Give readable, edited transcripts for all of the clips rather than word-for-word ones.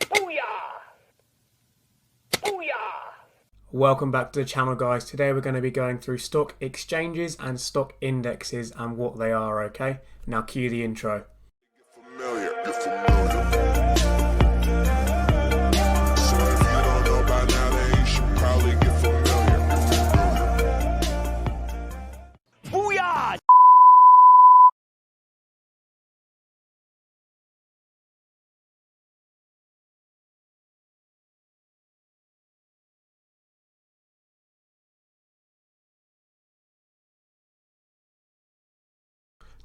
Booyah! Booyah! Welcome back to the channel, guys. Today we're going to be going through stock exchanges and stock indexes and what they are, okay? Now cue the intro. Familiar, you're familiar. So if you don't know by now, then you should probably get familiar. Booyah!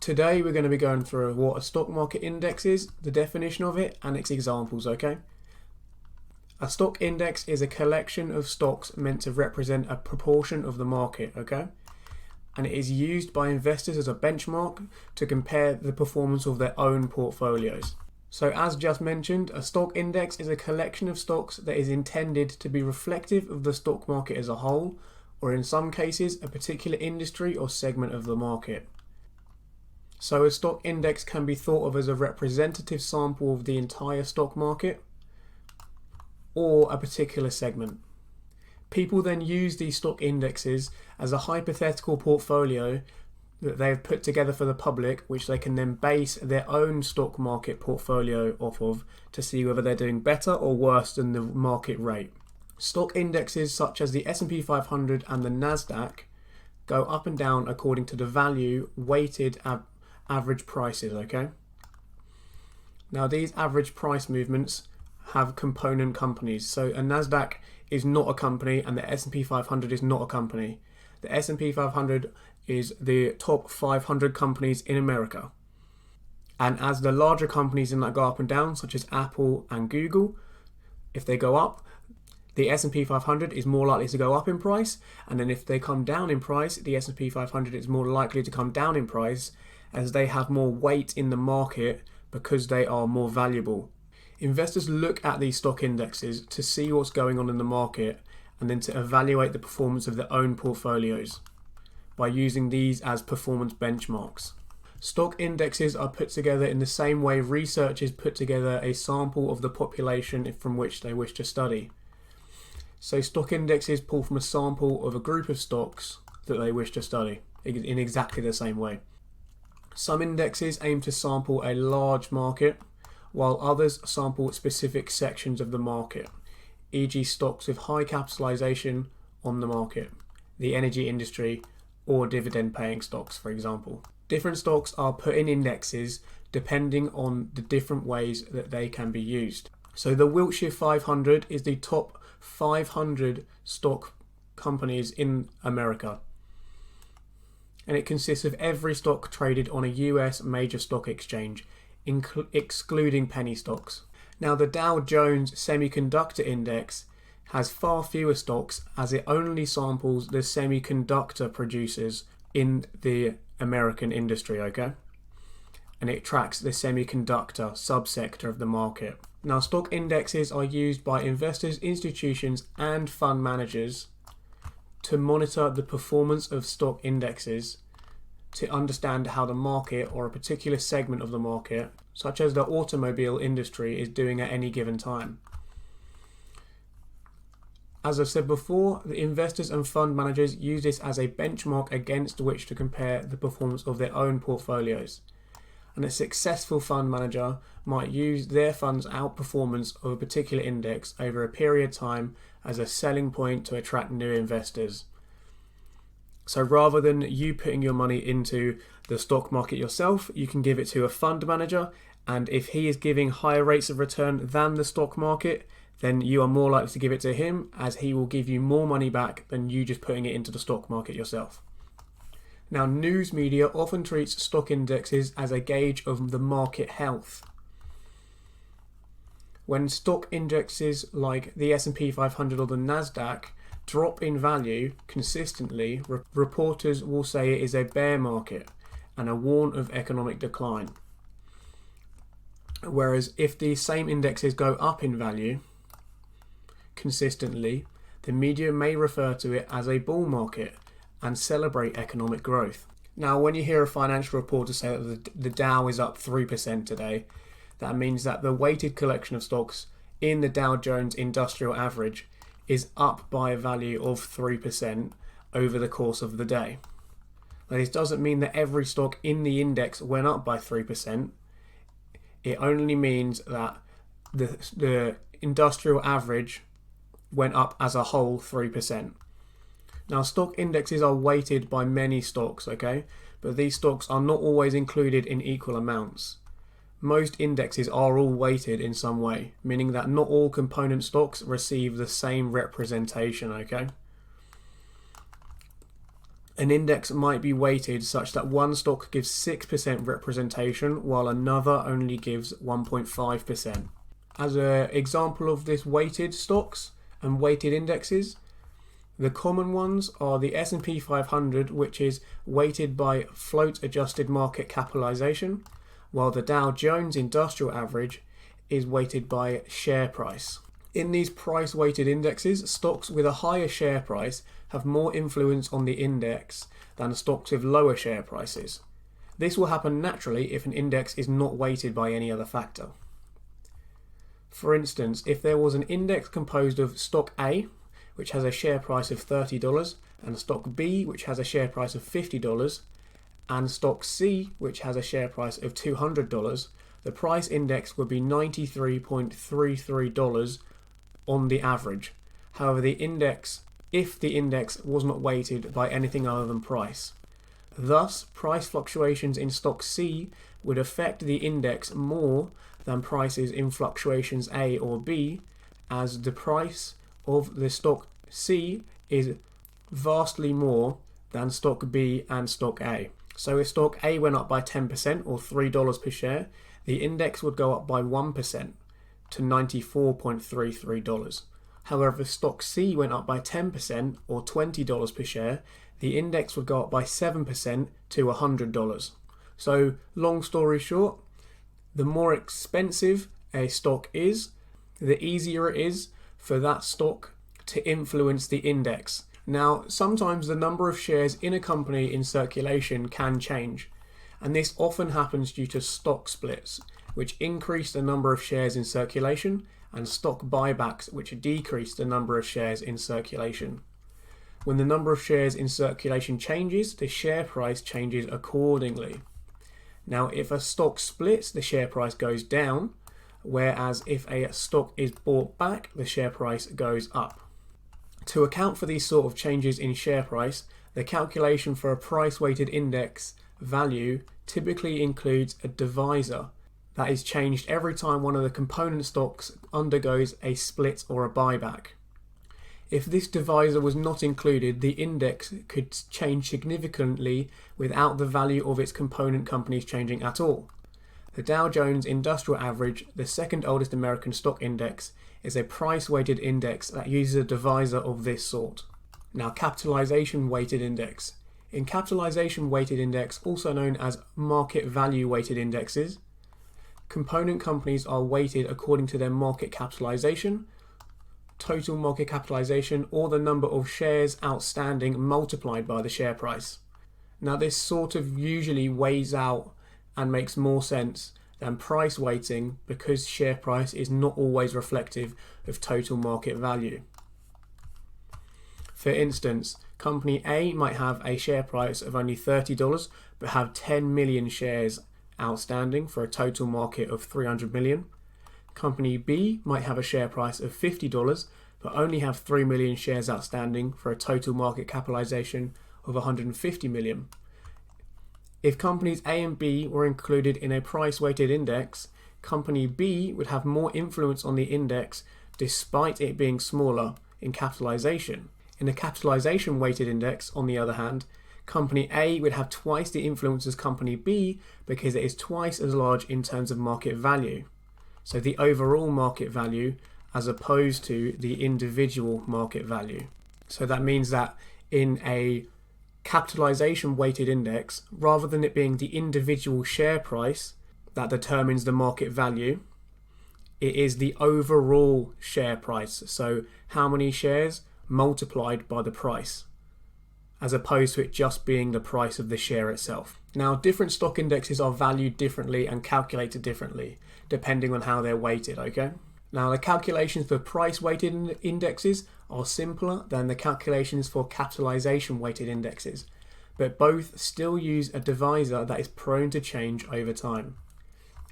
Today we're going to be going through what a stock market index is, the definition of it, and its examples, okay? A stock index is a collection of stocks meant to represent a proportion of the market, okay? And it is used by investors as a benchmark to compare the performance of their own portfolios. So as just mentioned, a stock index is a collection of stocks that is intended to be reflective of the stock market as a whole, or in some cases, a particular industry or segment of the market. So a stock index can be thought of as a representative sample of the entire stock market or a particular segment. People then use these stock indexes as a hypothetical portfolio that they've put together for the public, which they can then base their own stock market portfolio off of to see whether they're doing better or worse than the market rate. Stock indexes such as the S&P 500 and the NASDAQ go up and down according to the value weighted average prices, okay? Now these average price movements have component companies. So a NASDAQ is not a company and the S&P 500 is not a company. The S&P 500 is the top 500 companies in America. And as the larger companies in that go up and down, such as Apple and Google, if they go up, the S&P 500 is more likely to go up in price. And then if they come down in price, the S&P 500 is more likely to come down in price, as they have more weight in the market because they are more valuable. Investors look at these stock indexes to see what's going on in the market and then to evaluate the performance of their own portfolios by using these as performance benchmarks. Stock indexes are put together in the same way researchers put together a sample of the population from which they wish to study. So stock indexes pull from a sample of a group of stocks that they wish to study in exactly the same way. Some indexes aim to sample a large market, while others sample specific sections of the market, e.g. stocks with high capitalization on the market, the energy industry, or dividend-paying stocks, for example. Different stocks are put in indexes depending on the different ways that they can be used. So the Wilshire 500 is the top 500 stock companies in America. And it consists of every stock traded on a US major stock exchange, excluding penny stocks. Now the Dow Jones Semiconductor Index has far fewer stocks, as it only samples the semiconductor producers in the American industry, okay? And it tracks the semiconductor subsector of the market. Now stock indexes are used by investors, institutions and fund managers to monitor the performance of stock indexes to understand how the market or a particular segment of the market, such as the automobile industry, is doing at any given time. As I've said before, the investors and fund managers use this as a benchmark against which to compare the performance of their own portfolios. And a successful fund manager might use their fund's outperformance of a particular index over a period of time as a selling point to attract new investors. So rather than you putting your money into the stock market yourself, you can give it to a fund manager, and if he is giving higher rates of return than the stock market, then you are more likely to give it to him, as he will give you more money back than you just putting it into the stock market yourself. Now, news media often treats stock indexes as a gauge of the market health. When stock indexes like the S&P 500 or the NASDAQ drop in value consistently, reporters will say it is a bear market and a warn of economic decline. Whereas if these same indexes go up in value consistently, the media may refer to it as a bull market and celebrate economic growth. Now, when you hear a financial reporter say that the Dow is up 3% today, that means that the weighted collection of stocks in the Dow Jones Industrial Average is up by a value of 3% over the course of the day. Now, this doesn't mean that every stock in the index went up by 3%. It only means that the industrial average went up as a whole 3%. Now, stock indexes are weighted by many stocks, okay? But these stocks are not always included in equal amounts. Most indexes are all weighted in some way, meaning that not all component stocks receive the same representation, okay? An index might be weighted such that one stock gives 6% representation while another only gives 1.5%. As an example of this weighted stocks and weighted indexes, the common ones are the S&P 500, which is weighted by float adjusted market capitalization, while the Dow Jones Industrial Average is weighted by share price. In these price-weighted indexes, stocks with a higher share price have more influence on the index than stocks with lower share prices. This will happen naturally if an index is not weighted by any other factor. For instance, if there was an index composed of stock A, which has a share price of $30, and stock B, which has a share price of $50, and stock C, which has a share price of $200, the price index would be $93.33 on the average. However, if the index was not weighted by anything other than price. Thus, price fluctuations in stock C would affect the index more than prices in fluctuations A or B, as the price of the stock C is vastly more than stock B and stock A. So if stock A went up by 10% or $3 per share, the index would go up by 1% to $94.33. However, if stock C went up by 10% or $20 per share, the index would go up by 7% to $100. So, long story short, the more expensive a stock is, the easier it is for that stock to influence the index. Now, sometimes the number of shares in a company in circulation can change, and this often happens due to stock splits, which increase the number of shares in circulation, and stock buybacks, which decrease the number of shares in circulation. When the number of shares in circulation changes, the share price changes accordingly. Now, if a stock splits, the share price goes down, whereas if a stock is bought back, the share price goes up. To account for these sort of changes in share price, the calculation for a price-weighted index value typically includes a divisor that is changed every time one of the component stocks undergoes a split or a buyback. If this divisor was not included, the index could change significantly without the value of its component companies changing at all. The Dow Jones Industrial Average, the second oldest American stock index, is a price-weighted index that uses a divisor of this sort. Now, capitalization-weighted index. In capitalization-weighted index, also known as market value-weighted indexes, component companies are weighted according to their market capitalization, total market capitalization, or the number of shares outstanding multiplied by the share price. Now, this sort of usually weighs out and makes more sense than price weighting because share price is not always reflective of total market value. For instance, company A might have a share price of only $30 but have 10 million shares outstanding for a total market of 300 million. Company B might have a share price of $50 but only have 3 million shares outstanding for a total market capitalization of 150 million. If companies A and B were included in a price-weighted index, company B would have more influence on the index despite it being smaller in capitalization. In a capitalization-weighted index, on the other hand, company A would have twice the influence as company B because it is twice as large in terms of market value. So the overall market value as opposed to the individual market value. So that means that in a capitalization weighted index, rather than it being the individual share price that determines the market value, it is the overall share price. So how many shares multiplied by the price, as opposed to it just being the price of the share itself. Now, different stock indexes are valued differently and calculated differently, depending on how they're weighted, okay? Now, the calculations for price-weighted indexes are simpler than the calculations for capitalization-weighted indexes, but both still use a divisor that is prone to change over time.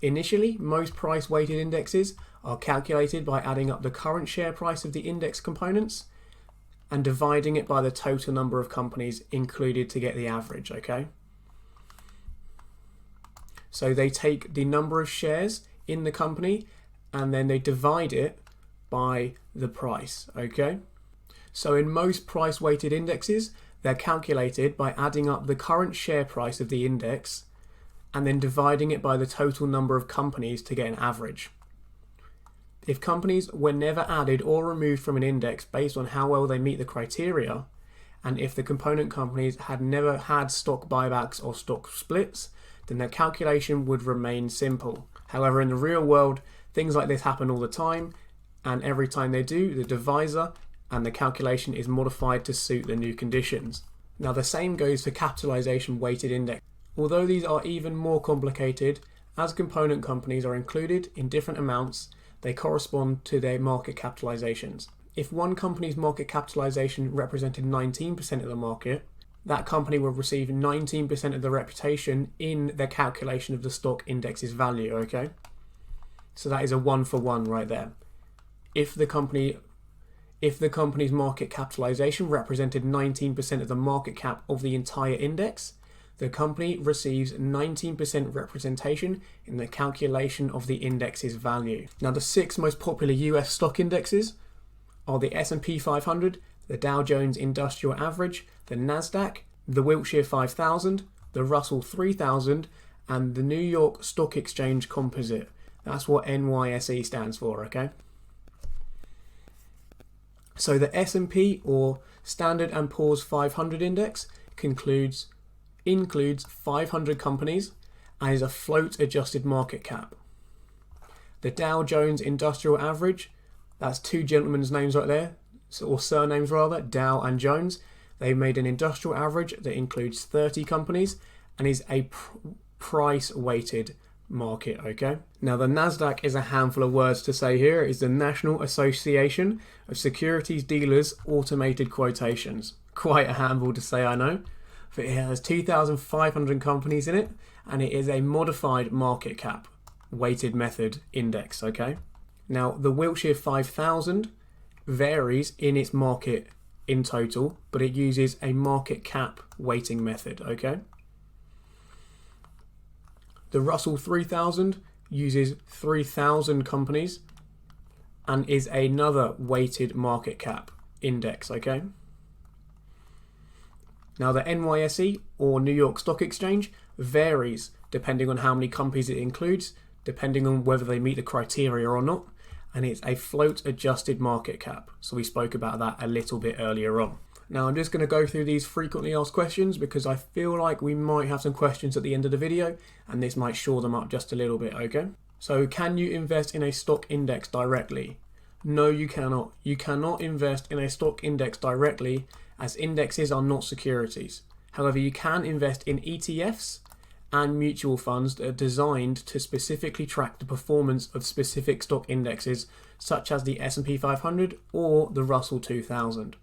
Initially, most price-weighted indexes are calculated by adding up the current share price of the index components and dividing it by the total number of companies included to get the average, okay? So they take the number of shares in the company and then they divide it by the price, okay? So in most price-weighted indexes, they're calculated by adding up the current share price of the index and then dividing it by the total number of companies to get an average. If companies were never added or removed from an index based on how well they meet the criteria, and if the component companies had never had stock buybacks or stock splits, then their calculation would remain simple. However, in the real world, things like this happen all the time, and every time they do, the divisor and the calculation is modified to suit the new conditions. Now, the same goes for capitalization weighted index. Although these are even more complicated, as component companies are included in different amounts, they correspond to their market capitalizations. If one company's market capitalization represented 19% of the market, that company will receive 19% of the reputation in their calculation of the stock index's value, okay? So that is a 1-for-1 right there. If the company's market capitalization represented 19% of the market cap of the entire index, the company receives 19% representation in the calculation of the index's value. Now, the 6 most popular US stock indexes are the S&P 500, the Dow Jones Industrial Average, the NASDAQ, the Wilshire 5000, the Russell 3000, and the New York Stock Exchange Composite. That's what NYSE stands for, okay? So the S&P, or Standard & Poor's 500 index, includes 500 companies and is a float adjusted market cap. The Dow Jones Industrial Average, that's 2 gentlemen's names right there, or surnames rather, Dow and Jones. They've made an industrial average that includes 30 companies and is a price weighted market, okay? Now, the NASDAQ is a handful of words to say here. It's the National Association of Securities Dealers Automated Quotations. Quite a handful to say, I know. But it has 2,500 companies in it, and it is a modified market cap weighted method index, okay? Now, the Wilshire 5000 varies in its market in total, but it uses a market cap weighting method, okay? The Russell 3000 uses 3,000 companies and is another weighted market cap index, okay? Now, the NYSE, or New York Stock Exchange, varies depending on how many companies it includes, depending on whether they meet the criteria or not, and it's a float adjusted market cap. So we spoke about that a little bit earlier on. Now, I'm just going to go through these frequently asked questions because I feel like we might have some questions at the end of the video, and this might shore them up just a little bit, okay? So, can you invest in a stock index directly? No, you cannot. You cannot invest in a stock index directly, as indexes are not securities. However, you can invest in ETFs and mutual funds that are designed to specifically track the performance of specific stock indexes, such as the S&P 500 or the Russell 2000.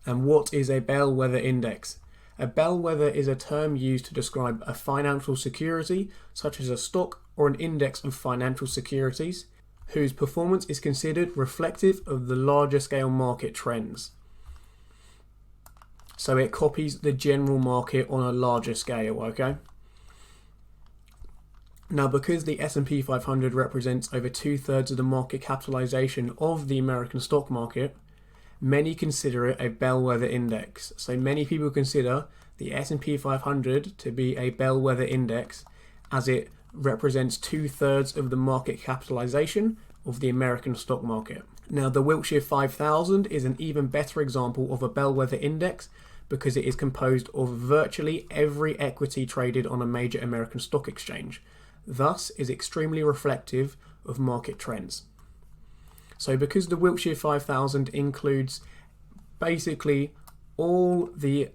And what is a bellwether index? A bellwether is a term used to describe a financial security, such as a stock or an index of financial securities, whose performance is considered reflective of the larger scale market trends. So it copies the general market on a larger scale, okay? Now, because the S&P 500 represents over 2/3 of the market capitalization of the American stock market, many consider it a bellwether index. So many people consider the S&P 500 to be a bellwether index, as it represents 2/3 of the market capitalization of the American stock market. Now, the Wilshire 5000 is an even better example of a bellwether index because it is composed of virtually every equity traded on a major American stock exchange, thus is extremely reflective of market trends. So because the Wilshire 5000 includes basically all the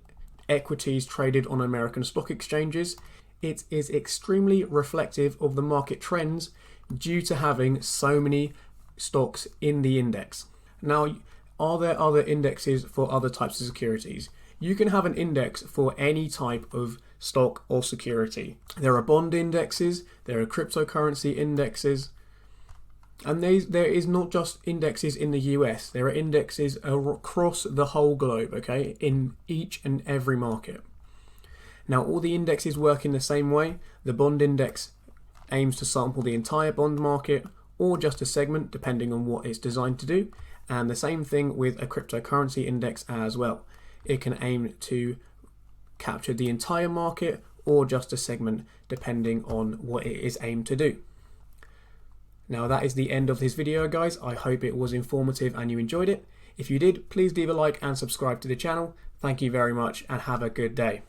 equities traded on American stock exchanges, it is extremely reflective of the market trends due to having so many stocks in the index. Now, are there other indexes for other types of securities? You can have an index for any type of stock or security. There are bond indexes, there are cryptocurrency indexes, and there is not just indexes in the US, there are indexes across the whole globe, okay, in each and every market. Now, all the indexes work in the same way. The bond index aims to sample the entire bond market or just a segment, depending on what it's designed to do. And the same thing with a cryptocurrency index as well. It can aim to capture the entire market or just a segment, depending on what it is aimed to do. Now, that is the end of this video, guys. I hope it was informative and you enjoyed it. If you did, please leave a like and subscribe to the channel. Thank you very much and have a good day.